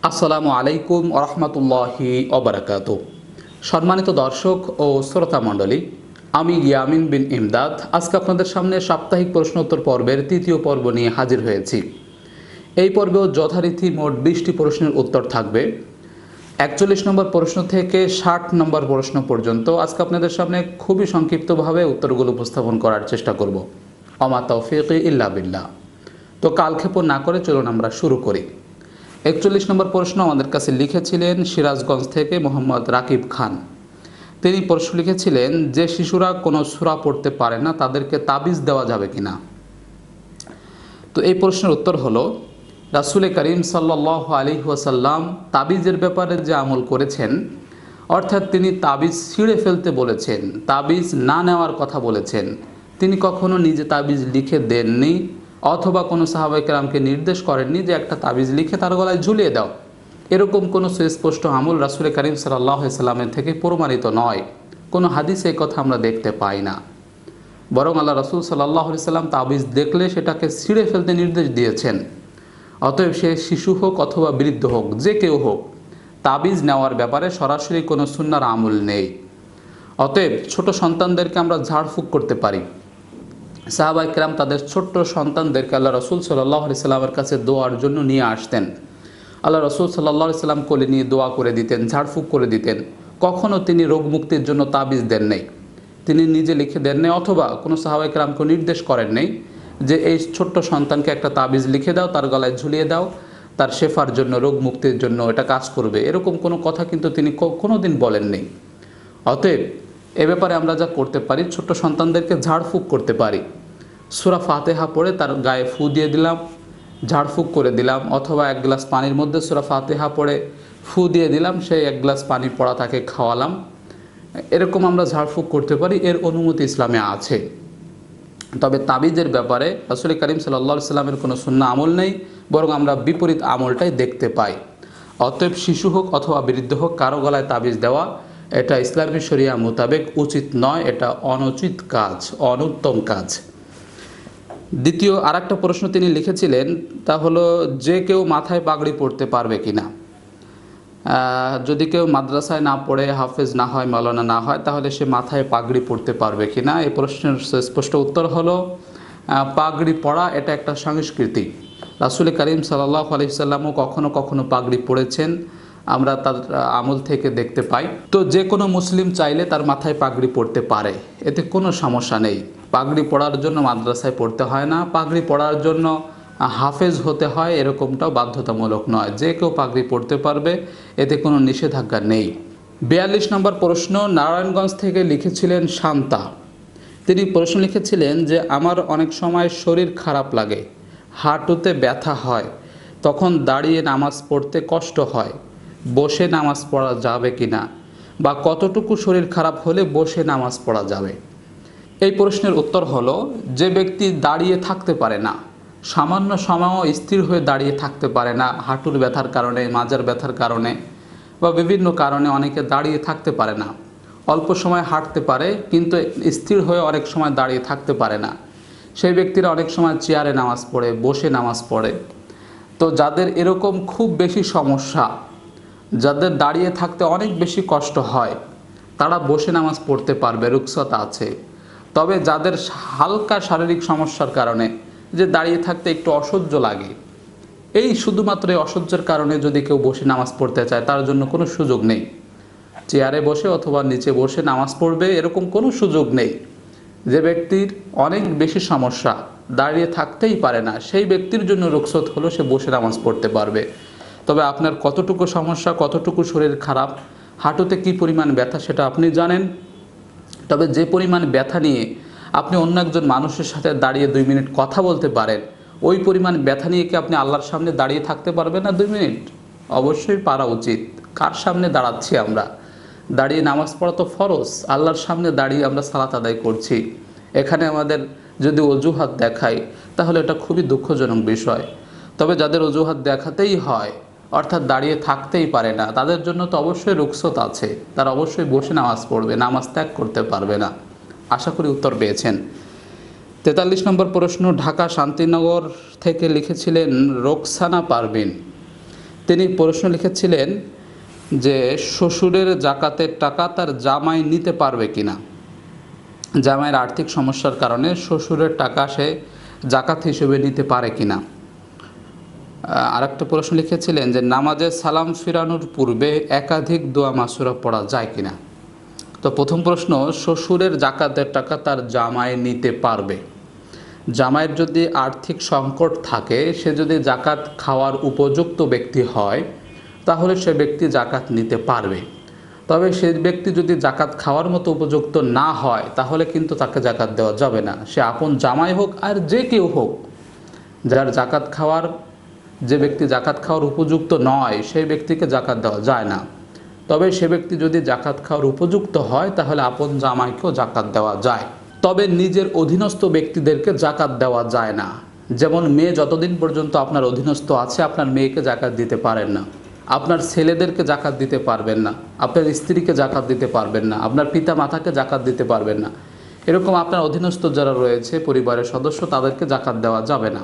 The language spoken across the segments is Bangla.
আসসালামু আলাইকুম ওরহমতুল্লাহি ওবারাকাতু। সম্মানিত দর্শক ও শ্রোতা মণ্ডলী, আমি ইয়ামিন বিন ইমদাদ আজকে আপনাদের সামনে সাপ্তাহিক প্রশ্নোত্তর পর্বের তৃতীয় পর্ব নিয়ে হাজির হয়েছি। এই পর্বেও যথারীতি মোট 20টি প্রশ্নের উত্তর থাকবে। 41 নম্বর প্রশ্ন থেকে 60 নম্বর প্রশ্ন পর্যন্ত আজকে আপনাদের সামনে খুবই সংক্ষিপ্তভাবে উত্তরগুলো উপস্থাপন করার চেষ্টা করব। ওমা তৌফিক ইল্লা বিল্লাহ। তো কালক্ষেপণ না করে চলুন আমরা শুরু করি। 41 নম্বর প্রশ্ন আমাদের কাছে লিখেছিলেন সিরাজগঞ্জ থেকে মোহাম্মদ রাকিব খান। তিনি প্রশ্ন লিখেছিলেন যে শিশুরা কোনো সূরা পড়তে পারে না তাদেরকে তাবিজ দেওয়া যাবে কিনা। তো এই প্রশ্নের উত্তর হলো, রাসূল করিম সাল্লাল্লাহু আলাইহি ওয়াসাল্লাম তাবিজের ব্যাপারে যে আমল করেছেন, অর্থাৎ তিনি তাবিজ ছিঁড়ে ফেলতে বলেছেন, তাবিজ না নেওয়ার কথা বলেছেন। তিনি কখনো নিজে তাবিজ লিখে দেননি অথবা কোনো সাহাবায়ে কেরামকে নির্দেশ করেননি যে একটা তাবিজ লিখে তার গলায় ঝুলিয়ে দাও। এরকম কোনো সুস্পষ্ট আমল রাসূল করিম সাল্লাল্লাহু আলাইহি ওয়াসাল্লামের থেকে প্রমাণিত নয়। কোনো হাদিসে এই কথা আমরা দেখতে পাই না। বরং আল্লাহ রাসূল সাল্লাল্লাহু আলাইহি ওয়াসাল্লাম তাবিজ দেখলে সেটাকে ছিঁড়ে ফেলতে নির্দেশ দিয়েছেন। অতএব সে শিশু হোক অথবা বৃদ্ধ হোক, যে কেউ হোক, তাবিজ নেওয়ার ব্যাপারে সরাসরি কোনো সুন্নার আমল নেই। অতএব ছোট সন্তানদেরকে আমরা ঝাড়ফুঁক করতে পারি। সাহাবায়ে কেরাম তাদের ছোট্ট সন্তানদেরকে আল্লাহ রাসূল সাল্লাল্লাহু আলাইহি সাল্লামের কাছে দোয়ার জন্য নিয়ে আসতেন। আল্লাহ রাসূল সাল্লাল্লাহু আলাইহি সাল্লাম কোলে নিয়ে দোয়া করে দিতেন, ঝাড়ফুঁক করে দিতেন। কখনও তিনি রোগ মুক্তির জন্য তাবিজ দেন নাই, তিনি নিজে লিখে দেন নাই অথবা কোনো সাহাবায়ে কেরামকে নির্দেশ করেন নাই যে এই ছোট্ট সন্তানকে একটা তাবিজ লিখে দাও, তার গলায় ঝুলিয়ে দাও, তার শেফার জন্য, রোগ মুক্তির জন্য এটা কাজ করবে। এরকম কোনো কথা কিন্তু তিনি কোনো দিন বলেন নেই। অতএব এ ব্যাপারে আমরা যা করতে পারি, ছোট্ট সন্তানদেরকে ঝাড়ফুঁক করতে পারি। সূরা ফাতিহা পড়ে তার গায়ে ফু দিয়ে দিলাম, ঝাড়ফুঁক করে দিলাম, অথবা এক গ্লাস পানির মধ্যে সূরা ফাতিহা পড়ে ফু দিয়ে দিলাম, সেই এক গ্লাস পানি পড়া তাকে খাওয়ালাম। এরকম আমরা ঝাড়ফুঁক করতে পারি, এর অনুমতি ইসলামে আছে। তবে তাবিজের ব্যাপারে রাসূল করিম সাল্লাল্লাহু আলাইহি সাল্লামের কোনো সুন্নাহ আমল নেই, বরং আমরা বিপরীত আমলটাই দেখতে পাই। অতএব শিশু হোক অথবা বৃদ্ধ হোক, কারো গলায় তাবিজ দেওয়া এটা ইসলামী শরিয়া মোতাবেক উচিত নয়, এটা অনুচিত কাজ, অনুত্তম কাজ। দ্বিতীয় আরেকটা প্রশ্ন তিনি লিখেছিলেন, তা হলো যে কেউ মাথায় পাগড়ি পরতে পারবে কিনা। যদি কেউ মাদ্রাসায় না পড়ে, হাফেজ না হয়, মাওলানা না হয়, তাহলে সে মাথায় পাগড়ি পরতে পারবে কিনা। এই প্রশ্নের স্পষ্ট উত্তর হলো, পাগড়ি পরা এটা একটা সংস্কৃতি। রাসূল করিম সাল্লাল্লাহু আলাইহি সাল্লামও কখনো কখনো পাগড়ি পরেছেন, আমরা তার আমল থেকে দেখতে পাই। তো যে কোনো মুসলিম চাইলে তার মাথায় পাগড়ি পরতে পারে, এতে কোনো সমস্যা নেই। পাগড়ি পরার জন্য মাদ্রাসায় পড়তে হয় না, পাগড়ি পরার জন্য হাফেজ হতে হয় এরকমটাও বাধ্যতামূলক নয়। যে কেউ পাগড়ি পরতে পারবে, এতে কোনো নিষেধাজ্ঞা নেই। 42 নম্বর প্রশ্ন নারায়ণগঞ্জ থেকে লিখেছিলেন শান্তা। তিনি প্রশ্ন লিখেছিলেন যে আমার অনেক সময় শরীর খারাপ লাগে, হাঁটুতে ব্যথা হয়, তখন দাঁড়িয়ে নামাজ পড়তে কষ্ট হয়, বসে নামাজ পড়া যাবে কিনা, বা কতটুকু শরীর খারাপ হলে বসে নামাজ পড়া যাবে। এই প্রশ্নের উত্তর হলো, যে ব্যক্তি দাঁড়িয়ে থাকতে পারে না, সামান্য সময়ও স্থির হয়ে দাঁড়িয়ে থাকতে পারে না, হাঁটুর ব্যথার কারণে, মাজার ব্যথার কারণে বা বিভিন্ন কারণে অনেকে দাঁড়িয়ে থাকতে পারে না, অল্প সময় হাঁটতে পারে কিন্তু স্থির হয়ে অনেক সময় দাঁড়িয়ে থাকতে পারে না, সেই ব্যক্তিরা অনেক সময় চেয়ারে নামাজ পড়ে, বসে নামাজ পড়ে। তো যাদের এরকম খুব বেশি সমস্যা, যাদের দাঁড়িয়ে থাকতে অনেক বেশি কষ্ট হয়, তারা বসে নামাজ পড়তে পারবে, রুখসত আছে। তবে যাদের হালকা শারীরিক সমস্যার কারণে, যে দাঁড়িয়ে থাকতে একটু অসহ্য লাগে, এই শুধুমাত্র এই অসহ্যের কারণে যদি কেউ বসে নামাজ পড়তে চায়, তার জন্য কোনো সুযোগ নেই। চেয়ারে বসে অথবা নিচে বসে নামাজ পড়বে এরকম কোনো সুযোগ নেই। যে ব্যক্তির অনেক বেশি সমস্যা, দাঁড়িয়ে থাকতেই পারে না, সেই ব্যক্তির জন্য রুখসত হলো সে বসে নামাজ পড়তে পারবে। তবে আপনার কতটুকু সমস্যা, কতটুকু শরীর খারাপ, হাঁটুতে কী পরিমাণ ব্যথা সেটা আপনি জানেন। তবে যে পরিমাণ ব্যথা নিয়ে আপনি অন্য একজন মানুষের সাথে দাঁড়িয়ে 2 মিনিট কথা বলতে পারেন, ওই পরিমাণ ব্যথা নিয়ে কি আপনি আল্লাহর সামনে দাঁড়িয়ে থাকতে পারবেন না 2 মিনিট? অবশ্যই পারা উচিত। কার সামনে দাঁড়াচ্ছি আমরা? দাঁড়িয়ে নামাজ পড়া তো ফরজ, আল্লাহর সামনে দাঁড়িয়ে আমরা সালাত আদায় করছি। এখানে আমাদের যদি অজুহাত দেখাই, তাহলে এটা খুবই দুঃখজনক বিষয়। তবে যাদের অজুহাত দেখাতেই হয়, অর্থাৎ দাঁড়িয়ে থাকতেই পারে না, তাদের জন্য তো অবশ্যই রুখসত আছে, তারা অবশ্যই বসে নামাজ পড়বে, নামাজ ত্যাগ করতে পারবে না। আশা করি উত্তর পেয়েছেন। 43 নম্বর প্রশ্ন ঢাকা শান্তিনগর থেকে লিখেছিলেন রোকসানা পারভিন। তিনি প্রশ্ন লিখেছিলেন যে শ্বশুরের জাকাতের টাকা তার জামাই নিতে পারবে কিনা। জামাইয়ের আর্থিক সমস্যার কারণে শ্বশুরের টাকা সে জাকাত হিসেবে নিতে পারে কিনা। আরেকটা প্রশ্ন লিখেছিলেন যে নামাজে সালাম ফিরানোর পূর্বে একাধিক দোয়া মাসুরা পড়া যায় কিনা। তো প্রথম প্রশ্ন, শ্বশুরের জাকাতের টাকা তার জামাই নিতে পারবে। জামাইয়ের যদি আর্থিক সংকট থাকে, সে যদি জাকাত খাওয়ার উপযুক্ত ব্যক্তি হয়, তাহলে সে ব্যক্তি জাকাত নিতে পারবে। তবে সে ব্যক্তি যদি জাকাত খাওয়ার মতো উপযুক্ত না হয়, তাহলে কিন্তু তাকে জাকাত দেওয়া যাবে না। সে আপন জামাই হোক আর যে কেউ হোক, যার জাকাত খাওয়ার যে ব্যক্তি জাকাত খাওয়ার উপযুক্ত নয়, সেই ব্যক্তিকে জাকাত দেওয়া যায় না। তবে সে ব্যক্তি যদি জাকাত খাওয়ার উপযুক্ত হয়, তাহলে আপন জামাইকেও জাকাত দেওয়া যায়। তবে নিজের অধীনস্থ ব্যক্তিদেরকে জাকাত দেওয়া যায় না। যেমন মেয়ে যতদিন পর্যন্ত আপনার অধীনস্থ আছে, আপনার মেয়েকে জাকাত দিতে পারেন না, আপনার ছেলেদেরকে জাকাত দিতে পারবেন না, আপনার স্ত্রীকে জাকাত দিতে পারবেন না, আপনার পিতা মাতাকে জাকাত দিতে পারবেন না। এরকম আপনার অধীনস্থ যারা রয়েছে পরিবারের সদস্য, তাদেরকে জাকাত দেওয়া যাবে না।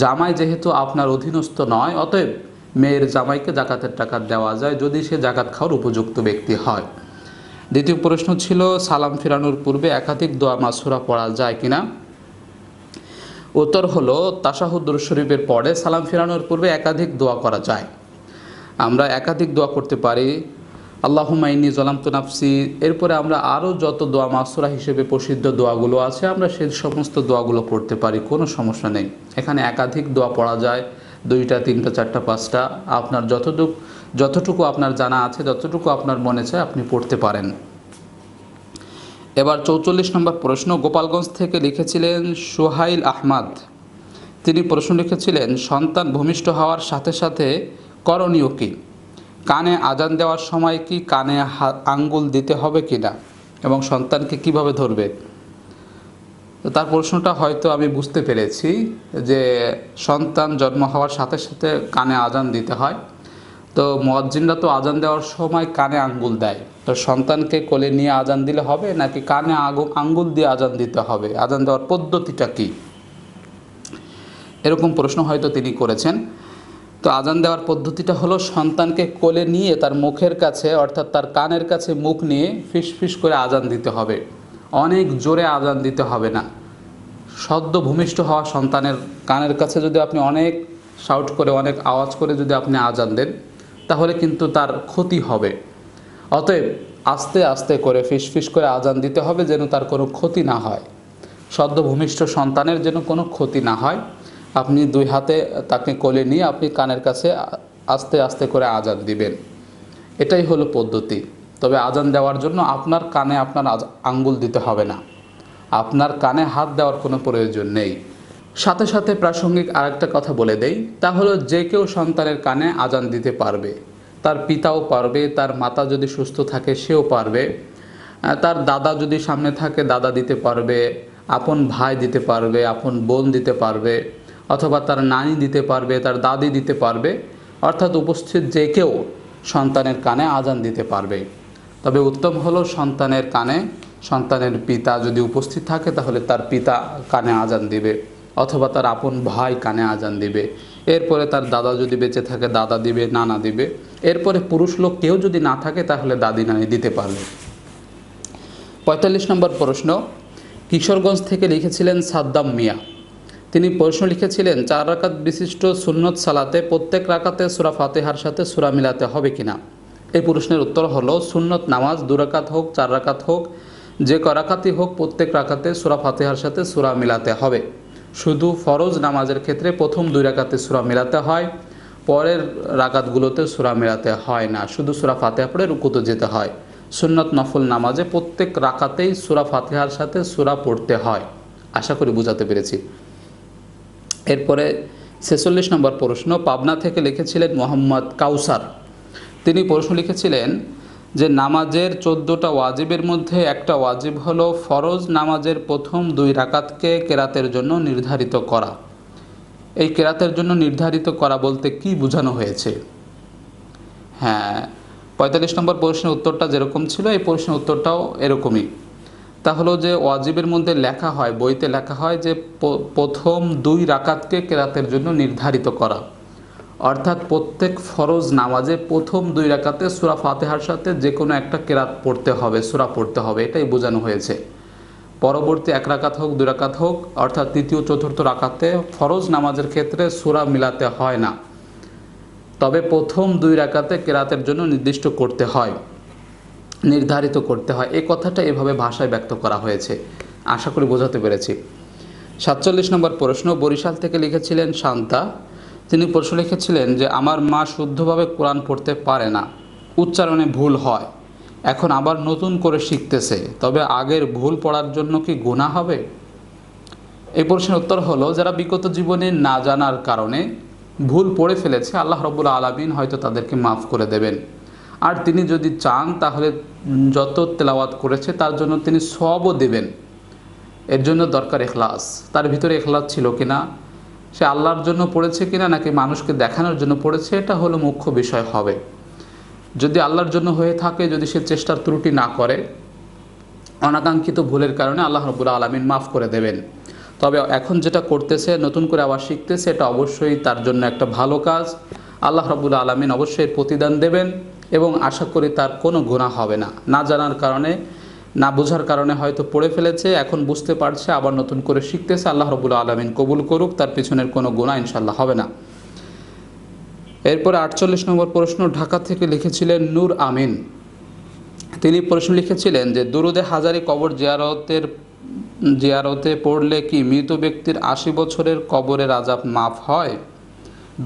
জামাই যেহেতু আপনার অধীনস্থ নয়, অতএব মেয়ের জামাইকে জাকাতের টাকা দেওয়া যায় যদি সে জাকাত খাওয়ার উপযুক্ত ব্যক্তি হয়। দ্বিতীয় প্রশ্ন ছিল সালাম ফিরানোর পূর্বে একাধিক দোয়া মাসুরা পড়া যায় কিনা। উত্তর হলো তাশাহুদ দুরূদ শরীফের পরে সালাম ফিরানোর পূর্বে একাধিক দোয়া করা যায়। আমরা একাধিক দোয়া করতে পারি। আল্লাহুম্মা ইন্নী যালামতু নাফসি, এরপরে আমরা আরও যত দোয়া মাসুরা হিসেবে প্রসিদ্ধ দোয়াগুলো আছে, আমরা সেই সমস্ত দোয়াগুলো পড়তে পারি, কোনো সমস্যা নেই। এখানে একাধিক দোয়া পড়া যায়, 2টা 3টা 4টা 5টা, আপনার যতটুকু আপনার জানা আছে, যতটুকু আপনার মনে চায় আপনি পড়তে পারেন। এবার 44 নম্বর প্রশ্ন, গোপালগঞ্জ থেকে লিখেছিলেন সোহাইল আহমদ। তিনি প্রশ্ন লিখেছিলেন সন্তান ভূমিষ্ঠ হওয়ার সাথে সাথে করণীয় কী। কানে আজান দেওয়ার সময় কি কানে আঙ্গুল দিতে হবে কিনা, এবং সন্তানকে কিভাবে ধরবে। তো তার প্রশ্নটা হয়তো আমি বুঝতে পেরেছি যে সন্তান জন্ম হওয়ার সাথে সাথে কানে আজান দিতে হয়। তো মুয়াজ্জিনরা তো আজান দেওয়ার সময় কানে আঙ্গুল দেয়। তো সন্তানকে কোলে নিয়ে আজান দিলে হবে নাকি কানে আঙ্গুল দিয়ে আজান দিতে হবে, আজান দেওয়ার পদ্ধতিটা কী, এরকম প্রশ্ন হয়তো তিনি করেছেন। তো আজান দেওয়ার পদ্ধতিটা হলো সন্তানকে কোলে নিয়ে তার মুখের কাছে, অর্থাৎ তার কানের কাছে মুখ নিয়ে ফিস ফিস করে আজান দিতে হবে। অনেক জোরে আজান দিতে হবে না। সদ্য ভূমিষ্ঠ হওয়া সন্তানের কানের কাছে যদি আপনি অনেক শাউট করে, অনেক আওয়াজ করে যদি আপনি আজান দেন, তাহলে কিন্তু তার ক্ষতি হবে। অতএব আস্তে আস্তে করে ফিস ফিস করে আজান দিতে হবে, যেন তার কোনো ক্ষতি না হয়, সদ্য ভূমিষ্ঠ সন্তানের যেন কোনো ক্ষতি না হয়। আপনি 2 হাতে তাকে কোলে নিয়ে আপনি কানের কাছে আস্তে আস্তে করে আজান দিবেন, এটাই হলো পদ্ধতি। তবে আজান দেওয়ার জন্য আপনার কানে আপনার আঙ্গুল দিতে হবে না, আপনার কানে হাত দেওয়ার কোনো প্রয়োজন নেই। সাথে সাথে প্রাসঙ্গিক আরেকটা কথা বলে দেই, তা হলো যে কেউ সন্তানের কানে আজান দিতে পারবে। তার পিতাও পারবে, তার মাতা যদি সুস্থ থাকে সেও পারবে, তার দাদা যদি সামনে থাকে দাদা দিতে পারবে, আপন ভাই দিতে পারবে, আপন বোন দিতে পারবে, অথবা তার নানি দিতে পারবে, তার দাদি দিতে পারবে। অর্থাৎ উপস্থিত যে কেউ সন্তানের কানে আজান দিতে পারবে। তবে উত্তম হলো সন্তানের কানে সন্তানের পিতা যদি উপস্থিত থাকে, তাহলে তার পিতা কানে আজান দিবে, অথবা তার আপন ভাই কানে আজান দিবে। এরপরে তার দাদা যদি বেঁচে থাকে দাদা দিবে, নানা দিবে। এরপরে পুরুষ লোক কেউ যদি না থাকে, তাহলে দাদি নানি দিতে পারবে। 45 নম্বর প্রশ্ন, কিশোরগঞ্জ থেকে লিখেছিলেন সাদ্দাম মিয়া। তিনি প্রশ্ন লিখেছিলেন 4 রাকাত বিশিষ্ট সুন্নত সালাতে প্রত্যেক রাকাতে সূরা ফাতিহার সাথে সূরা মিলাতে হবে কিনা। এই প্রশ্নের উত্তর হলো সুন্নত নামাজ 2 রাকাত হোক 4 রাকাত হোক, যে রাকাতই হোক, প্রত্যেক রাকাতে সূরা ফাতিহার সাথে সূরা মিলাতে হবে। শুধু ফরজ নামাজের ক্ষেত্রে প্রথম 2 রাকাতে সূরা মিলাতে হয়, পরের রাকাতগুলোতে সূরা মিলাতে হয় না, শুধু সূরা ফাতিহা পড়ে রুকুতে যেতে হয়। সুন্নত নফল নামাজে প্রত্যেক রাকাতেই সূরা ফাতিহার সাথে সূরা পড়তে হয়। আশা করি বুঝাতে পেরেছি। এরপরে 46 নম্বর প্রশ্ন, পাবনা থেকে লিখেছিলেন মোহাম্মদ কাউসার। তিনি প্রশ্ন লিখেছিলেন যে নামাজের 14টা ওয়াজিবের মধ্যে একটা ওয়াজিব হলো ফরজ নামাজের প্রথম 2 রাকাতকে কেরাতের জন্য নির্ধারিত করা। এই কেরাতের জন্য নির্ধারিত করা বলতে কি বোঝানো হয়েছে। হ্যাঁ, 45 নম্বর প্রশ্নের উত্তরটা যেরকম ছিল, এই প্রশ্নের উত্তরটাও এরকমই। তা হলো যে ওয়াজিবের মধ্যে লেখা হয়, বইতে লেখা হয় যে প্রথম 2 রাকাতকে কেরাতের জন্য নির্ধারিত করা, অর্থাৎ প্রত্যেক ফরজ নামাজে প্রথম 2 রাকাতে সূরা ফাতিহার সাথে যে কোনো একটা কেরাত পড়তে হবে, সূরা পড়তে হবে, এটাই বোঝানো হয়েছে। পরবর্তী 1 রাকাত হোক 2 রাকাত হোক, অর্থাৎ তৃতীয় চতুর্থ রাকাতে ফরজ নামাজের ক্ষেত্রে সূরা মিলাতে হয় না, তবে প্রথম 2 রাকাতে কেরাতের জন্য নির্দিষ্ট করতে হয়, নির্ধারিত করতে হয়। এই কথাটা এভাবে ভাষায় ব্যক্ত করা হয়েছে, আশা করি বোঝাতে পেরেছি। 47 নম্বর প্রশ্ন বরিশাল থেকে লিখেছিলেন শান্তা। তিনি প্রশ্ন লিখেছিলেন যে আমার মা শুদ্ধভাবে কোরআন পড়তে পারে না, উচ্চারণে ভুল হয়, এখন আবার নতুন করে শিখতেছে, তবে আগের ভুল পড়ার জন্য কি গুনাহ হবে? এই প্রশ্নের উত্তর হলো, যারা বিগত জীবনে না জানার কারণে ভুল পড়ে ফেলেছে, আল্লাহ রাব্বুল আলামিন হয়তো তাদেরকে মাফ করে দেবেন। আর তিনি যদি চান তাহলে যত তেলাওয়াত করেছে তার জন্য তিনি সওয়াবও দেবেন। এর জন্য দরকার ইখলাস। তার ভিতরে ইখলাস ছিল কিনা, সে আল্লাহর জন্য পড়েছে কিনা নাকি মানুষকে দেখানোর জন্য পড়েছে, এটা হলো মুখ্য বিষয় হবে। যদি আল্লাহর জন্য হয়ে থাকে, যদি সে চেষ্টার ত্রুটি না করে, অনাকাঙ্ক্ষিত ভুলের কারণে আল্লাহ রাব্বুল আলামিন মাফ করে দেবেন। তবে এখন যেটা করতেছে, নতুন করে আবার শিখতেছে, এটা অবশ্যই তার জন্য একটা ভালো কাজ। আল্লাহ রাব্বুল আলামিন অবশ্যই প্রতিদান দেবেন এবং আশা করি তার কোনো গুনাহ হবে না। না জানার কারণে, না বোঝার কারণে হয়তো পড়ে ফেলেছে, এখন বুঝতে পারছে, আবার নতুন করে শিখতেছে। আল্লাহ রাব্বুল আলামিন কবুল করুক, তার পিছনের কোনো গুনাহ ইনশাআল্লাহ হবে না। এরপরে 48 নম্বর প্রশ্ন ঢাকা থেকে লিখেছিলেন নূর আমিন। তিনি প্রশ্ন লিখেছিলেন যে দুরুদে হাজারি কবর জিয়ারতে পড়লে কি মৃত ব্যক্তির 80 বছরের কবরের আযাব মাফ হয়?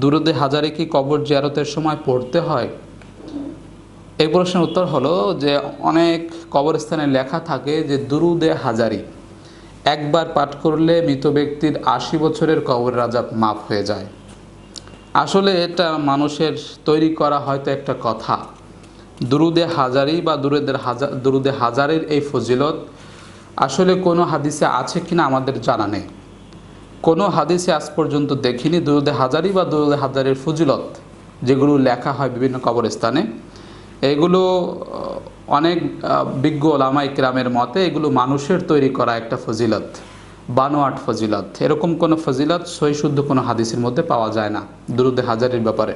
দুরুদে হাজারি কি কবর জিয়ারতের সময় পড়তে হয়? এই প্রশ্নের উত্তর হলো যে অনেক কবরস্থানে লেখা থাকে যে দুরুদে হাজারি একবার পাঠ করলে মৃত ব্যক্তির 80 বছরের কবরের আযাব মাফ হয়ে যায়। আসলে এটা মানুষের তৈরি করা হয়তো একটা কথা। দুরুদে হাজারি বা দুরুদে হাজারির এই ফজিলত আসলে কোনো হাদিসে আছে কিনা আমাদের জানা নেই। কোনো হাদিসে আজ পর্যন্ত দেখিনি দুরুদে হাজারি বা দুরুদে হাজারির ফজিলত যেগুলো লেখা হয় বিভিন্ন কবরস্থানে। এগুলো অনেক বিজ্ঞ ওলামা ইকরামের মতে এগুলো মানুষের তৈরি করা একটা ফজিলত, বানোয়াট ফজিলত। এরকম কোনো ফজিলত সহি শুদ্ধ কোনো হাদিসের মধ্যে পাওয়া যায় না দুরুদে হাজারির ব্যাপারে।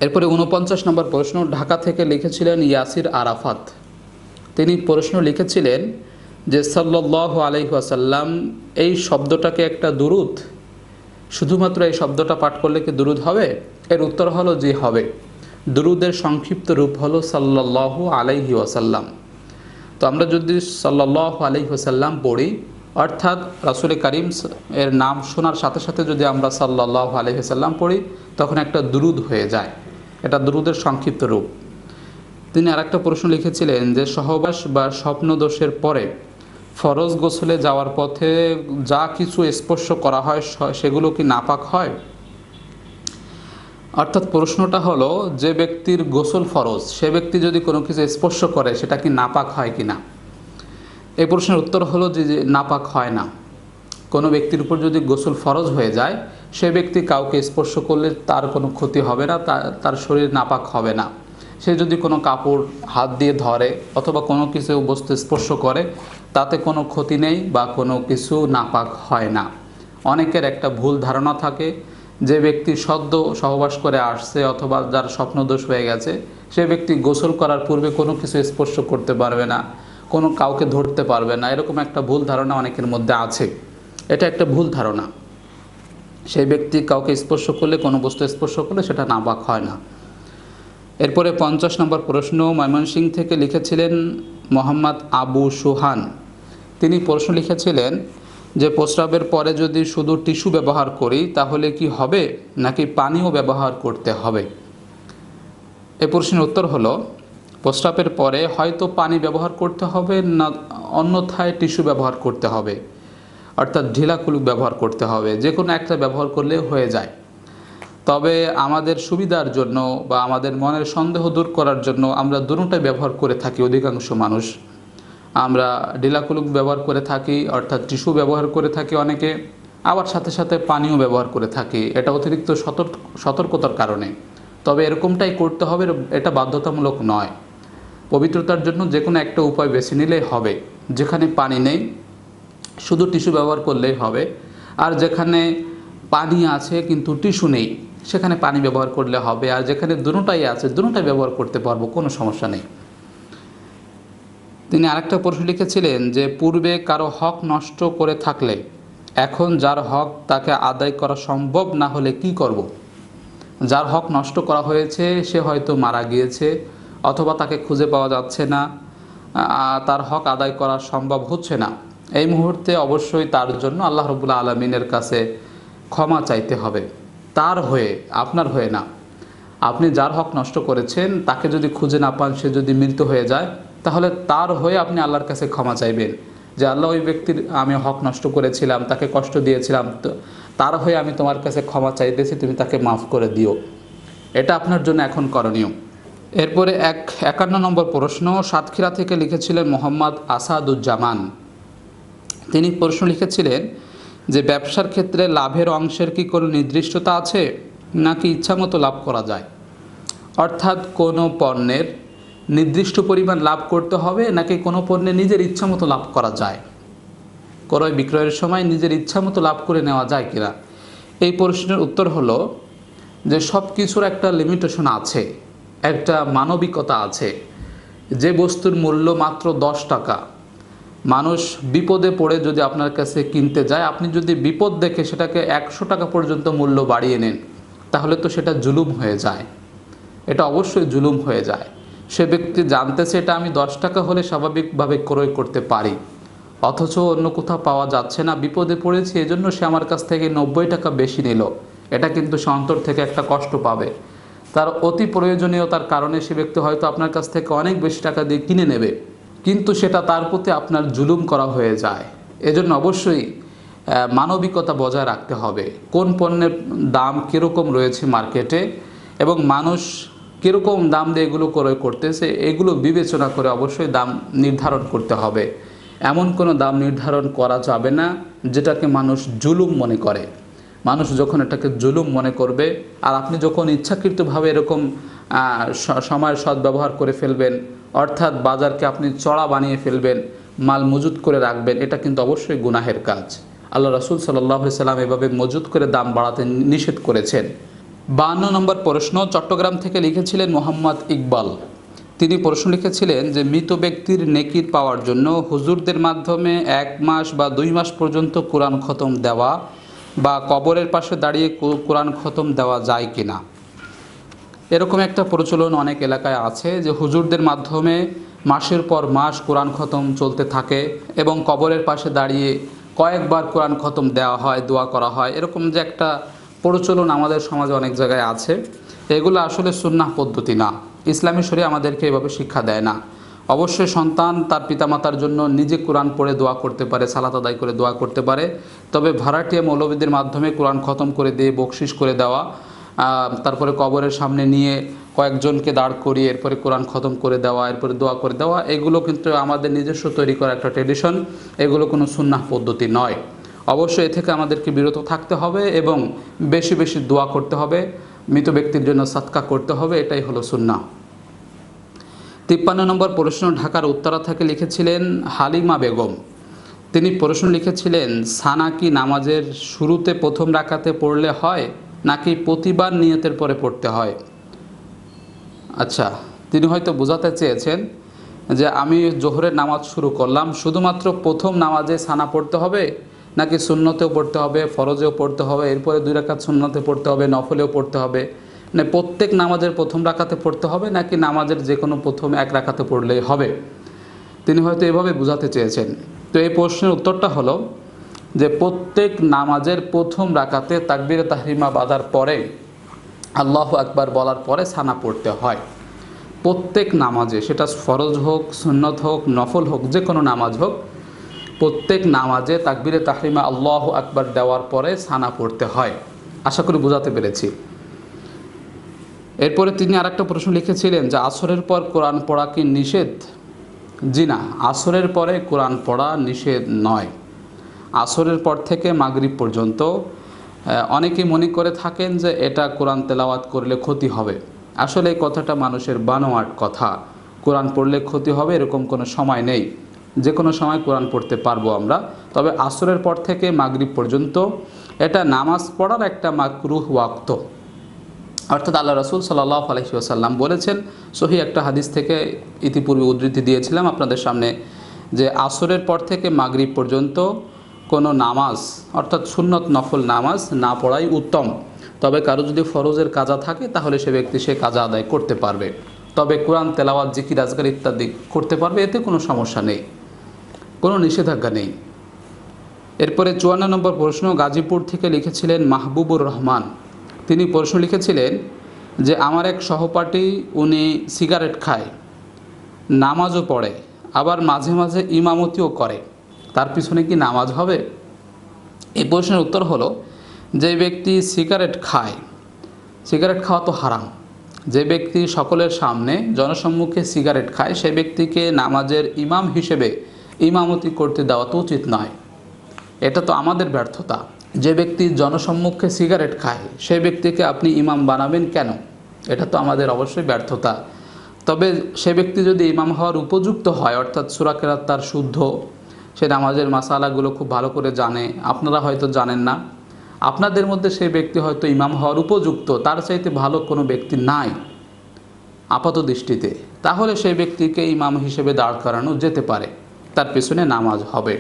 এরপরে 49 নম্বর প্রশ্ন ঢাকা থেকে লিখেছিলেন ইয়াসির আরাফাত। তিনি প্রশ্ন লিখেছিলেন যে সাল্লাল্লাহু আলাইহি ওয়াসাল্লাম এই শব্দটাকে একটা দুরুদ, শুধুমাত্র এই শব্দটা পাঠ করলে কি দুরুদ হবে? এর উত্তর হলো জি হবে। দুরুদের সংক্ষিপ্ত রূপ হলো সাল্লাল্লাহু আলাইহি ওয়াসাল্লাম। তো আমরা যদি সাল্লাল্লাহু আলাইহি ওয়াসাল্লাম পড়ি, অর্থাৎ রাসূল কারীম এর নাম শোনার সাথে সাথে যদি আমরা সাল্লাল্লাহু আলাইহি ওয়াসাল্লাম পড়ি, তখন একটা দুরুদ হয়ে যায়। এটা দুরুদের সংক্ষিপ্ত রূপ। তিনি আরেকটা প্রশ্ন লিখেছিলেন যে সহবাস বা স্বপ্নদোষের পরে ফরজ গোসলে যাওয়ার পথে যা কিছু স্পর্শ করা হয় সেগুলো কি নাপাক হয়? অর্থাৎ প্রশ্নটা হলো, যে ব্যক্তির গোসল ফরজ সে ব্যক্তি যদি কোনো কিছু স্পর্শ করে সেটা কি নাপাক হয় কি না? এই প্রশ্নের উত্তর হলো যে নাপাক হয় না। কোনো ব্যক্তির উপর যদি গোসল ফরজ হয়ে যায়, সে ব্যক্তি কাউকে স্পর্শ করলে তার কোনো ক্ষতি হবে না, তার শরীর নাপাক হবে না। সে যদি কোনো কাপড় হাত দিয়ে ধরে অথবা কোনো কিছু বস্তু স্পর্শ করে, তাতে কোনো ক্ষতি নেই বা কোনো কিছু নাপাক হয় না। অনেকের একটা ভুল ধারণা থাকে, যে ব্যক্তি সদ্য সহবাস করে আসছে অথবা যার স্বপ্নদোষ হয়ে গেছে, সে ব্যক্তি গোসল করার পূর্বে কোনো কিছু স্পর্শ করতে পারবে না, কোনো কাউকে ধরতে পারবে না, এরকম একটা ভুল ধারণা অনেকের মধ্যে আছে। এটা একটা ভুল ধারণা। সেই ব্যক্তি কাউকে স্পর্শ করলে, কোনো বস্তু স্পর্শ করলে সেটা নাপাক হয় না। এরপরে 50 নম্বর প্রশ্ন ময়মনসিংহ থেকে লিখেছিলেন মোহাম্মদ আবু সুহান। তিনি প্রশ্ন লিখেছিলেন যে প্রস্রাবের পরে যদি শুধু টিস্যু ব্যবহার করি তাহলে কি হবে নাকি পানিও ব্যবহার করতে হবে? এই প্রশ্নের উত্তর হলো, প্রস্রাবের পরে হয়তো পানি ব্যবহার করতে হবে, না অন্যথায় টিস্যু ব্যবহার করতে হবে, অর্থাৎ ঢিলা কুলুক ব্যবহার করতে হবে। যে কোনো একটা ব্যবহার করলে হয়ে যায়। তবে আমাদের সুবিধার জন্য বা আমাদের মনের সন্দেহ দূর করার জন্য আমরা দুটোটাই ব্যবহার করে থাকি। অধিকাংশ মানুষ আমরা ঢিলা কুলুক ব্যবহার করে থাকি, অর্থাৎ টিস্যু ব্যবহার করে থাকি অনেকে, আবার সাথে সাথে পানিও ব্যবহার করে থাকি। এটা অতিরিক্ত সতর্কতার কারণে। তবে এরকমটাই করতে হবে, এটা বাধ্যতামূলক নয়। পবিত্রতার জন্য যে কোনো একটা উপায় বেছে নিলেই হবে। যেখানে পানি নেই শুধু টিস্যু ব্যবহার করলেই হবে, আর যেখানে পানি আছে কিন্তু টিস্যু নেই, সেখানে পানি ব্যবহার করলে হবে, আর যেখানে দুটোটাই আছে দুটোটাই ব্যবহার করতে পারবো, কোনো সমস্যা নেই। তিনি আরেকটা প্রশ্ন লিখেছিলেন যে পূর্বে কারো হক নষ্ট করে থাকলে এখন যার হক তাকে আদায় করা সম্ভব না হলে কি করব। যার হক নষ্ট করা হয়েছে সে হয়তো মারা গিয়েছে অথবা তাকে খুঁজে পাওয়া যাচ্ছে না, তার হক আদায় করা সম্ভব হচ্ছে না। এই মুহূর্তে অবশ্যই তার জন্য আল্লাহ রাব্বুল আলামিনের কাছে ক্ষমা চাইতে হবে, তার হয়ে, আপনার হয়ে না। আপনি যার হক নষ্ট করেছেন তাকে যদি খুঁজে না পান, সে যদি মৃত হয়ে যায়, তাহলে তার হয়ে আপনি আল্লাহর কাছে ক্ষমা চাইবেন যে আল্লাহ, ওই ব্যক্তির আমি হক নষ্ট করেছিলাম, তাকে কষ্ট দিয়েছিলাম, তো তার হয়ে আমি তোমার কাছে ক্ষমা চাইতেছি, তুমি তাকে মাফ করে দিও। এটা আপনার জন্য এখন করণীয়। এরপরে 51 নম্বর প্রশ্ন সাতক্ষীরা থেকে লিখেছিলেন মোহাম্মদ আসাদুজ্জামান। তিনি প্রশ্ন লিখেছিলেন যে ব্যবসার ক্ষেত্রে লাভের অংশের কি কোনো নির্দিষ্টতা আছে নাকি ইচ্ছামতো লাভ করা যায়? অর্থাৎ কোনো পণ্যের নির্দিষ্ট পরিমাণ লাভ করতে হবে নাকি কোনো পণ্যে নিজের ইচ্ছামতো লাভ করা যায়? ক্রয় বিক্রয়ের সময় নিজের ইচ্ছামতো লাভ করে নেওয়া যায় কিনা? এই প্রশ্নের উত্তর হলো যে সব কিছুর একটা লিমিটেশন আছে, একটা মানবিকতা আছে। যে বস্তুর মূল্য মাত্র 10 টাকা, মানুষ বিপদে পড়ে যদি আপনার কাছে কিনতে যায়, আপনি যদি বিপদ দেখে সেটাকে 100 টাকা পর্যন্ত মূল্য বাড়িয়ে নেন, তাহলে তো সেটা জুলুম হয়ে যায়। এটা অবশ্যই জুলুম হয়ে যায়। সে ব্যক্তি জানতেছে এটা আমি 10 টাকা হলে স্বাভাবিকভাবে ক্রয় করতে পারি, অথচ অন্য কোথাও পাওয়া যাচ্ছে না, বিপদে পড়েছি, এজন্য সে আমার কাছ থেকে 90 টাকা বেশি নিল। এটা কিন্তু সে অন্তর থেকে একটা কষ্ট পাবে। তার অতি প্রয়োজনীয়তার কারণে সে ব্যক্তি হয়তো আপনার কাছ থেকে অনেক বেশি টাকা দিয়ে কিনে নেবে, কিন্তু সেটা তার প্রতি আপনার জুলুম করা হয়ে যায়। এজন্য অবশ্যই মানবিকতা বজায় রাখতে হবে। কোন পণ্যের দাম কীরকম রয়েছে মার্কেটে এবং মানুষ কীরকম দাম দিয়ে এগুলো ক্রয় করতেছে, এগুলো বিবেচনা করে অবশ্যই দাম নির্ধারণ করতে হবে। এমন কোনো দাম নির্ধারণ করা যাবে না যেটাকে মানুষ জুলুম মনে করে। মানুষ যখন এটাকে জুলুম মনে করবে, আর আপনি যখন ইচ্ছাকৃতভাবে এরকম সময়ের সদ্ব্যবহার করে ফেলবেন, অর্থাৎ বাজারকে আপনি চড়া বানিয়ে ফেলবেন, মাল মজুত করে রাখবেন, এটা কিন্তু অবশ্যই গুনাহের কাজ। আল্লাহ রাসূল সাল্লাল্লাহু আলাইহি সাল্লাম এভাবে মজুত করে দাম বাড়াতে নিষেধ করেছেন। 52 নম্বর প্রশ্ন চট্টগ্রাম থেকে লিখেছিলেন মোহাম্মদ ইকবাল। তিনি প্রশ্ন লিখেছিলেন যে মৃত ব্যক্তির নেকির পাওয়ার জন্য হুজুরদের মাধ্যমে 1 মাস বা 2 মাস পর্যন্ত কোরআন খতম দেওয়া বা কবরের পাশে দাঁড়িয়ে কোরআন খতম দেওয়া যায় কিনা? এরকম একটা প্রচলন অনেক এলাকায় আছে যে হুজুরদের মাধ্যমে মাসের পর মাস কোরআন খতম চলতে থাকে এবং কবরের পাশে দাঁড়িয়ে কয়েকবার কোরআন খতম দেওয়া হয়, দোয়া করা হয়। এরকম যে একটা প্রচলন আমাদের সমাজে অনেক জায়গায় আছে, এগুলো আসলে সুন্নাহ পদ্ধতি না। ইসলামী শরীয়ত আমাদেরকে এভাবে শিক্ষা দেয় না। অবশ্যই সন্তান তার পিতামাতার জন্য নিজে কোরআন পড়ে দোয়া করতে পারে, সালাত আদায় করে দোয়া করতে পারে, তবে ভাড়াটিয়া মৌলবীদের মাধ্যমে কোরআন খতম করে দিয়ে বকশিশ করে দেওয়া, তারপরে কবরের সামনে নিয়ে কয়েকজনকে দাঁড় করিয়ে এরপরে কোরআন খতম করে দেওয়া, এরপরে দোয়া করে দেওয়া, এগুলো কিন্তু আমাদের নিজস্ব তৈরি করা একটা ট্রেডিশন। এগুলো কোনো সুন্নাহ পদ্ধতি নয়। অবশ্যই এ থেকে আমাদেরকে বিরত থাকতে হবে এবং বেশি বেশি দোয়া করতে হবে, মৃত ব্যক্তির জন্য সাদকা করতে হবে, এটাই হলো সুন্নাহ। 53 নম্বর প্রশ্ন ঢাকার উত্তরা থেকে লিখেছিলেন হালিমা বেগম। তিনি প্রশ্ন লিখেছিলেন সানা কি নামাজের শুরুতে প্রথম রাকাতে পড়লে হয় নাকি প্রতিবার নিয়তের পরে পড়তে হয়? আচ্ছা, তিনি হয়তো বোঝাতে চেয়েছেন যে আমি জোহরের নামাজ শুরু করলাম, শুধুমাত্র প্রথম নামাজে সানা পড়তে হবে নাকি সুন্নতেও পড়তে হবে, ফরজেও পড়তে হবে, এরপরে 2 রাকাত সুন্নতে পড়তে হবে, নফলেও পড়তে হবে, না প্রত্যেক নামাজের প্রথম রাকাতে পড়তে হবে নাকি নামাজের যে কোনো প্রথম 1 রাকাতে পড়লেই হবে? তিনি হয়তো এভাবে বোঝাতে চেয়েছেন। তো এই প্রশ্নের উত্তরটা হলো যে প্রত্যেক নামাজের প্রথম রাকাতে তাকবীরে তাহরিমা বাঁধার পরে আল্লাহু আকবার বলার পরে সানা পড়তে হয়। প্রত্যেক নামাজে, সেটা ফরজ হোক, সুন্নত হোক, নফল হোক, যে কোনো নামাজ হোক, প্রত্যেক নামাজে তাকবীরে তাহরিমা আল্লাহু আকবার দেওয়ার পরে সানা পড়তে হয়। আশা করি বোঝাতে পেরেছি। এরপরে তিনি আরেকটা প্রশ্ন লিখেছিলেন যে আসরের পর কোরআন পড়া কি নিষেধ? জি না, আসরের পরে কোরআন পড়া নিষেধ নয়। আসরের পর থেকে মাগরিব পর্যন্ত অনেকেই মনে করে থাকেন যে এটা কোরআন তেলাওয়াত করলে ক্ষতি হবে। আসলে এই কথাটা মানুষের বানোয়াট কথা। কোরআন পড়লে ক্ষতি হবে এরকম কোনো সময় নেই, যে কোনো সময় কোরআন পড়তে পারবো আমরা। তবে আসরের পর থেকে মাগরিব পর্যন্ত এটা নামাজ পড়ার একটা মাকরুহ ওয়াক্ত। অর্থাৎ আল্লাহ রসুল সাল্লাল্লাহু আলাইহি ওয়াসাল্লাম বলেছেন, সহি একটা হাদিস থেকে ইতিপূর্বে উদ্ধৃতি দিয়েছিলাম আপনাদের সামনে, যে আসরের পর থেকে মাগরিব পর্যন্ত কোনো নামাজ অর্থাৎ সুন্নত নফল নামাজ না পড়াই উত্তম। তবে কারো যদি ফরজের কাজা থাকে তাহলে সে ব্যক্তি সে কাজা আদায় করতে পারবে। তবে কোরআন তেলাওয়াত, জিকির, আজকার ইত্যাদি করতে পারবে, এতে কোনো সমস্যা নেই, কোনো নিষেধাজ্ঞা নেই। এরপরে 54 নম্বর প্রশ্ন গাজীপুর থেকে লিখেছিলেন মাহবুবুর রহমান। তিনি প্রশ্ন লিখেছিলেন যে আমার এক সহপাঠী, উনি সিগারেট খায়, নামাজও পড়ে, আবার মাঝে মাঝে ইমামতিও করে, তার পিছনে কি নামাজ হবে? এই প্রশ্নের উত্তর হলো, যে ব্যক্তি সিগারেট খায়, সিগারেট খাওয়া তো হারাম। যে ব্যক্তি সকলের সামনে জনসম্মুখে সিগারেট খায় সে ব্যক্তিকে নামাজের ইমাম হিসেবে ইমামতি করতে দেওয়া তো উচিত নয়। এটা তো আমাদের ব্যর্থতা। যে ব্যক্তি জনসম্মুখে সিগারেট খায় সেই ব্যক্তিকে আপনি ইমাম বানাবেন কেন? এটা তো আমাদের অবশ্যই ব্যর্থতা। তবে সে ব্যক্তি যদি ইমাম হওয়ার উপযুক্ত হয়, অর্থাৎ সূরা কেরাত তার শুদ্ধ, সে নামাজের মাসালাগুলো খুব ভালো করে জানে, আপনারা হয়তো জানেন না, আপনাদের মধ্যে সেই ব্যক্তি হয়তো ইমাম হওয়ার উপযুক্ত, তার চাইতে ভালো কোনো ব্যক্তি নাই আপাত দৃষ্টিতে, তাহলে সেই ব্যক্তিকে ইমাম হিসেবে দাঁড় করানো যেতে পারে, তার পেছনে নামাজ হবে।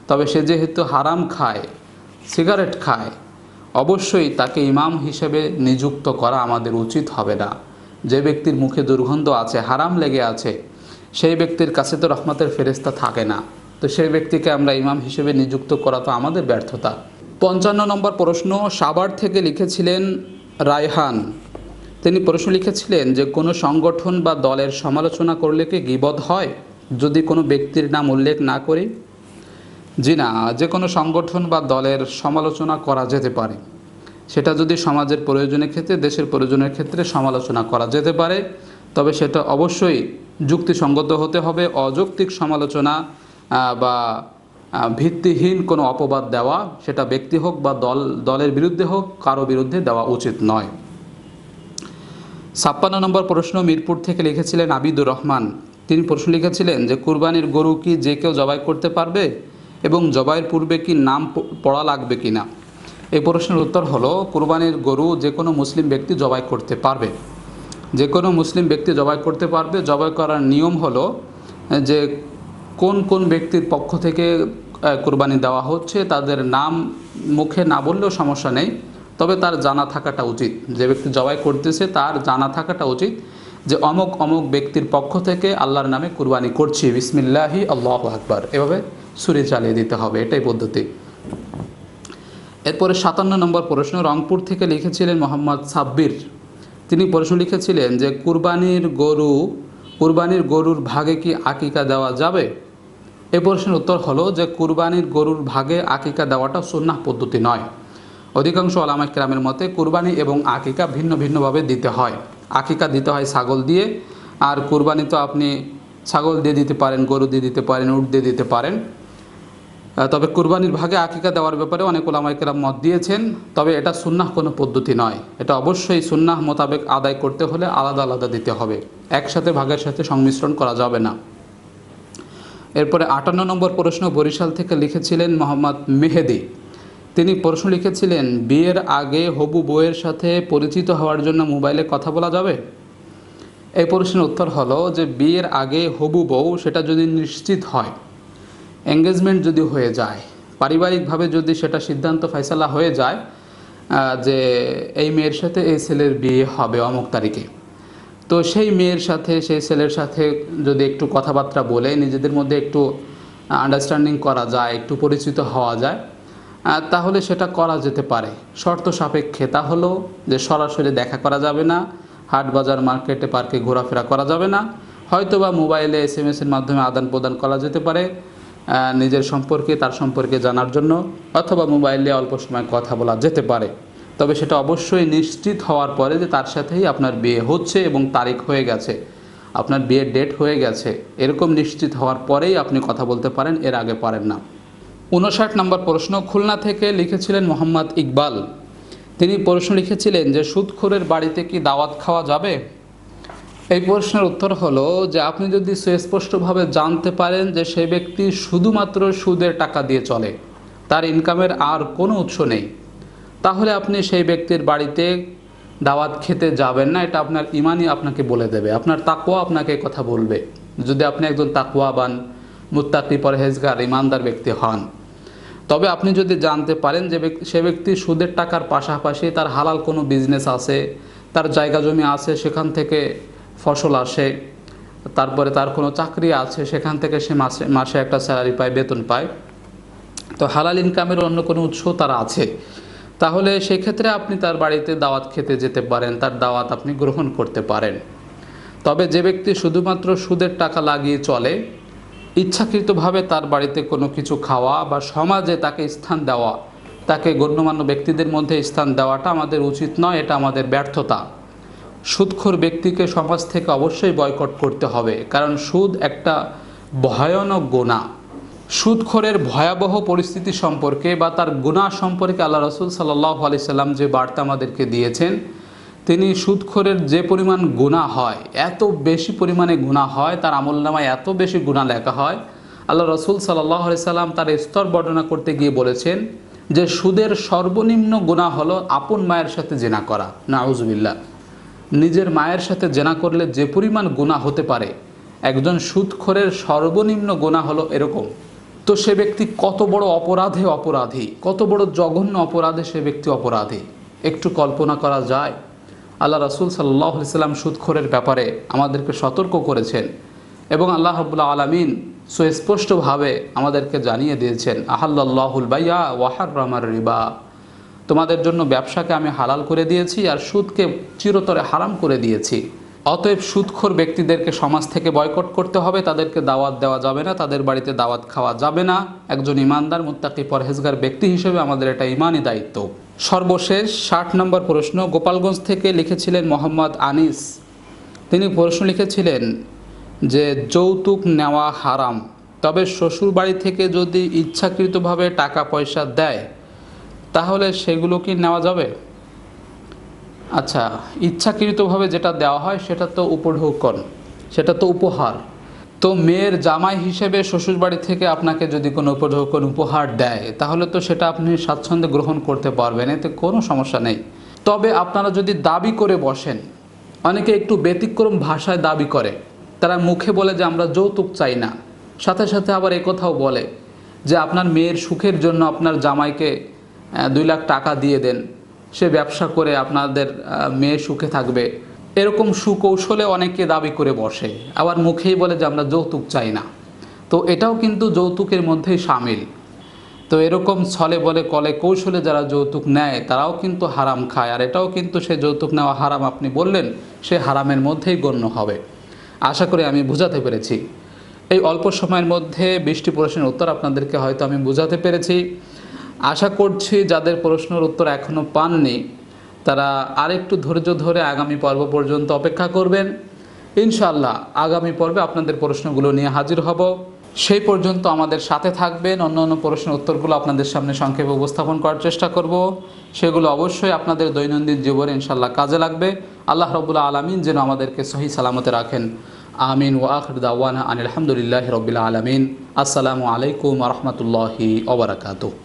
তবে সে যেহেতু হারাম খায়, সিগারেট খায়, অবশ্যই তাকে ইমাম হিসেবে নিযুক্ত করা আমাদের উচিত হবে না। যে ব্যক্তির মুখে দুর্গন্ধ আছে, হারাম লেগে আছে, সেই ব্যক্তির কাছে তো রহমতের ফেরেশতা থাকে না, তো সেই ব্যক্তিকে আমরা ইমাম হিসেবে নিযুক্ত করা তো আমাদের ব্যর্থতা। 55 নম্বর প্রশ্ন সাভার থেকে লিখেছিলেন রায়হান। তিনি প্রশ্ন লিখেছিলেন যে কোনো সংগঠন বা দলের সমালোচনা করলে কি গীবত হয় যদি কোনো ব্যক্তির নাম উল্লেখ না করি? জি না, যে কোনো সংগঠন বা দলের সমালোচনা করা যেতে পারে। সেটা যদি সমাজের প্রয়োজনের ক্ষেত্রে, দেশের প্রয়োজনের ক্ষেত্রে সমালোচনা করা যেতে পারে, তবে সেটা অবশ্যই যুক্তিসঙ্গত হতে হবে। অযৌক্তিক সমালোচনা বা ভিত্তিহীন কোনো অপবাদ দেওয়া, সেটা ব্যক্তি হোক বা দলের বিরুদ্ধে হোক, কারো বিরুদ্ধে দেওয়া উচিত নয়। 56 নম্বর প্রশ্ন মিরপুর থেকে লিখেছিলেন আবিদুর রহমান। তিনি প্রশ্ন লিখেছিলেন যে কুরবানির গরু কি যে কেউ জবাই করতে পারবে এবং জবাইয়ের পূর্বে কি নাম পড়া লাগবে কিনা? এই প্রশ্নের উত্তর হলো, কুরবানির গরু যে কোনো মুসলিম ব্যক্তি জবাই করতে পারবে, যে কোনো মুসলিম ব্যক্তি জবাই করতে পারবে। জবাই করার নিয়ম হলো যে কোন কোন ব্যক্তির পক্ষ থেকে কুরবানি দেওয়া হচ্ছে তাদের নাম মুখে না বললেও সমস্যা নেই, তবে তার জানা থাকাটা উচিত। যে ব্যক্তি জবাই করতেছে তার জানা থাকাটা উচিত যে অমুক অমুক ব্যক্তির পক্ষ থেকে আল্লাহর নামে কুরবানি করছি, বিসমিল্লাহি আল্লাহু আকবার, এভাবে ছুরি চালিয়ে দিতে হবে, এটাই পদ্ধতি। এরপরে 57 নম্বর প্রশ্ন রংপুর থেকে লিখেছিলেন মোহাম্মদ সাব্বির। তিনি প্রশ্ন লিখেছিলেন যে কুরবানির গরুর ভাগে কি আকিকা দেওয়া যাবে? এই প্রশ্নের উত্তর হলো যে কুরবানির গরুর ভাগে আকিকা দেওয়াটা সুন্নাহ পদ্ধতি নয়। অধিকাংশ উলামা কেরামের মতে কুরবানি এবং আকিকা ভিন্ন ভিন্নভাবে দিতে হয়। আকিকা দিতে হয় ছাগল দিয়ে, আর কুরবানি তো আপনি ছাগল দিয়ে দিতে পারেন, গরু দিয়ে দিতে পারেন, উট দিয়ে দিতে পারেন। তবে কুরবানির ভাগে আকিকা দেওয়ার ব্যাপারে অনেক উলামা কেরাম মত দিয়েছেন, তবে এটা সুন্নাহ কোনো পদ্ধতি নয়। এটা অবশ্যই সুন্নাহ মোতাবেক আদায় করতে হলে আলাদা আলাদা দিতে হবে, একসাথে ভাগের সাথে সংমিশ্রণ করা যাবে না। এরপরে 58 নম্বর প্রশ্ন বরিশাল থেকে লিখেছিলেন মোহাম্মদ মেহেদি। তিনি প্রশ্ন লিখেছিলেন বিয়ের আগে হবু বউয়ের সাথে পরিচিত হওয়ার জন্য মোবাইলে কথা বলা যাবে? এই প্রশ্নের উত্তর হলো যে বিয়ের আগে হবু বউ সেটা যদি নিশ্চিত হয়, এঙ্গেজমেন্ট যদি হয়ে যায়, পারিবারিকভাবে যদি সেটা সিদ্ধান্ত ফয়সালা হয়ে যায় যে এই মেয়ের সাথে এই ছেলের বিয়ে হবে অমুক তারিখে, তো সেই মেয়ের সাথে সেই ছেলের সাথে যদি একটু কথাবার্তা বলে নিজেদের মধ্যে একটু আন্ডারস্ট্যান্ডিং করা যায়, একটু পরিচিত হওয়া যায়, তাহলে সেটা করা যেতে পারে শর্ত সাপেক্ষে। তা হলো যে সরাসরি দেখা করা যাবে না, হাট বাজার মার্কেটে পার্কে ঘোরাফেরা করা যাবে না, হয়তো বা মোবাইলে SMS-এর মাধ্যমে আদান প্রদান করা যেতে পারে নিজের সম্পর্কে তার সম্পর্কে জানার জন্য, অথবা মোবাইলে অল্প সময় কথা বলা যেতে পারে। তবে সেটা অবশ্যই নিশ্চিত হওয়ার পরে যে তার সাথেই আপনার বিয়ে হচ্ছে এবং তারিখ হয়ে গেছে, আপনার বিয়ের ডেট হয়ে গেছে, এরকম নিশ্চিত হওয়ার পরেই আপনি কথা বলতে পারেন, এর আগে পারেন না। 59 নম্বর প্রশ্ন খুলনা থেকে লিখেছিলেন মোহাম্মদ ইকবাল। তিনি প্রশ্ন লিখেছিলেন যে সুদখোরের বাড়িতে কি দাওয়াত খাওয়া যাবে? এই প্রশ্নের উত্তর হলো যে আপনি যদি সুস্পষ্টভাবে জানতে পারেন যে সেই ব্যক্তি শুধুমাত্র সুদের টাকা দিয়ে চলে, তার ইনকামের আর কোনো উৎস নেই, তাহলে আপনি সেই ব্যক্তির বাড়িতে দাওয়াত খেতে যাবেন না। এটা আপনার ইমানই আপনাকে বলে দেবে, আপনার তাকওয়া আপনাকে কথা বলবে। যদি আপনি একজন তাকওয়াবান, মুত্তাকি, পরহেজগার, ইমানদার ব্যক্তি হন, তবে আপনি যদি জানতে পারেন যে সে ব্যক্তি সুদের টাকার পাশাপাশি তার হালাল কোনো বিজনেস আছে, তার জায়গা জমি আছে, সেখান থেকে ফসল আসে, তারপরে তার কোনো চাকরি আছে, সেখান থেকে সে মাসে মাসে একটা স্যালারি পায়, বেতন পায়, তো হালাল ইনকামের অন্য কোনো উৎস তার আছে, তাহলে সেক্ষেত্রে আপনি তার বাড়িতে দাওয়াত খেতে যেতে পারেন, তার দাওয়াত আপনি গ্রহণ করতে পারেন। তবে যে ব্যক্তি শুধুমাত্র সুদের টাকা লাগিয়ে চলে, ইচ্ছাকৃতভাবে তার বাড়িতে কোনো কিছু খাওয়া বা সমাজে তাকে স্থান দেওয়া, তাকে গণ্যমান্য ব্যক্তিদের মধ্যে স্থান দেওয়াটা আমাদের উচিত নয়, এটা আমাদের ব্যর্থতা। সুদখোর ব্যক্তিকে সমাজ থেকে অবশ্যই বয়কট করতে হবে, কারণ সুদ একটা ভয়ানক গুনাহ। সুদখোরের ভয়াবহ পরিস্থিতি সম্পর্কে বা তার গুনাহ সম্পর্কে আল্লাহ রাসূল সাল্লাল্লাহু আলাইহি সাল্লাম যে বার্তা আমাদেরকে দিয়েছেন, তিনি সুদখোরের যে পরিমাণ গুনাহ হয়, এত বেশি পরিমাণে গুনাহ হয়, তার আমলনামায় এত বেশি গুনাহ লেখা হয়। আল্লাহ রাসূল সাল্লাল্লাহু আলাইহি সাল্লাম তার স্তর বর্ণনা করতে গিয়ে বলেছেন যে সুদের সর্বনিম্ন গুনাহ হলো আপন মায়ের সাথে জিনা করা। নাউজুবিল্লাহ। নিজের মায়ের সাথে জেনা করলে যে পরিমাণ গুনাহ হতে পারে, একজন সুদখোরের সর্বনিম্ন গুনাহ হলো এরকম। তো সে ব্যক্তি কত বড় অপরাধী, কত বড় জঘন্য অপরাধে সে ব্যক্তি অপরাধী, একটু কল্পনা করা যায়? আল্লাহ রাসূল সাল্লাল্লাহু আলাইহি সাল্লাম সুদখোরের ব্যাপারে আমাদেরকে সতর্ক করেছেন এবং আল্লাহ রাব্বুল আলামিন সুস্পষ্টভাবে আমাদেরকে জানিয়ে দিয়েছেন, আহাল্লাল্লাহুল বাইয়া ওয়া হাররামার রিবা, তোমাদের জন্য ব্যবসাকে আমি হালাল করে দিয়েছি আর সুদকে চিরতরে হারাম করে দিয়েছি। অতএব সুদখোর ব্যক্তিদেরকে সমাজ থেকে বয়কট করতে হবে, তাদেরকে দাওয়াত দেওয়া যাবে না, তাদের বাড়িতে দাওয়াত খাওয়া যাবে না। একজন ইমানদার, মুত্তাকি, পরহেজগার ব্যক্তি হিসেবে আমাদের এটা ইমানি দায়িত্ব। সর্বশেষ 60 নম্বর প্রশ্ন গোপালগঞ্জ থেকে লিখেছিলেন মোহাম্মদ আনিস। তিনি প্রশ্ন লিখেছিলেন যে যৌতুক নেওয়া হারাম, তবে শ্বশুর বাড়ি থেকে যদি ইচ্ছাকৃতভাবে টাকা পয়সা দেয় তাহলে সেগুলো কি নেওয়া যাবে? আচ্ছা, ইচ্ছাকৃতভাবে যেটা দেওয়া হয় সেটা তো উপঢৌকন, সেটা তো উপহার। তো মেয়ের জামাই হিসেবে শ্বশুরবাড়ি থেকে আপনাকে যদি কোনো উপঢৌকন উপহার দেয় তাহলে তো সেটা আপনি স্বাচ্ছন্দ্যে গ্রহণ করতে পারবেন, এতে কোনো সমস্যা নেই। তবে আপনারা যদি দাবি করে বসেন, অনেকে একটু ব্যতিক্রম ভাষায় দাবি করে, তারা মুখে বলে যে আমরা যৌতুক চাই না, সাথে সাথে আবার কথাও বলে যে আপনার মেয়ের সুখের জন্য আপনার জামাইকে 2 লাখ টাকা দিয়ে দেন, সে ব্যবসা করে আপনাদের মেয়ে সুখে থাকবে। এরকম সুকৌশলে অনেকে দাবি করে বসে, আবার মুখেই বলে যে আমরা যৌতুক চাই না। তো এটাও কিন্তু যৌতুকের মধ্যেই শামিল। তো এরকম ছলে বলে কলে কৌশলে যারা যৌতুক নেয় তারাও কিন্তু হারাম খায়, আর এটাও কিন্তু সে যৌতুক নেওয়া হারাম আপনি বললেন, সে হারামের মধ্যেই গণ্য হবে। আশা করি আমি বুঝাতে পেরেছি। এই অল্প সময়ের মধ্যে 20টি প্রশ্নের উত্তর আপনাদেরকে হয়তো আমি বুঝাতে পেরেছি। আশা করছি যাদের প্রশ্নের উত্তর এখনও পাননি তারা আরেকটু ধৈর্য ধরে আগামী পর্ব পর্যন্ত অপেক্ষা করবেন। ইনশাআল্লাহ আগামী পর্বে আপনাদের প্রশ্নগুলো নিয়ে হাজির হব। সেই পর্যন্ত আমাদের সাথে থাকবেন। অন্য প্রশ্নের উত্তরগুলো আপনাদের সামনে সংক্ষেপে উপস্থাপন করার চেষ্টা করব, সেগুলো অবশ্যই আপনাদের দৈনন্দিন জীবনে ইনশাআল্লাহ কাজে লাগবে। আল্লাহ রাব্বুল আলামিন যেন আমাদেরকে সহি সালামতে রাখেন। আমিন। ওয়া আখির দাওয়ানা আনিল হামদুলিল্লাহি রাব্বিল আলামিন। আসসালামু আলাইকুম ওয়া রাহমাতুল্লাহি ওয়া বারাকাতুহু।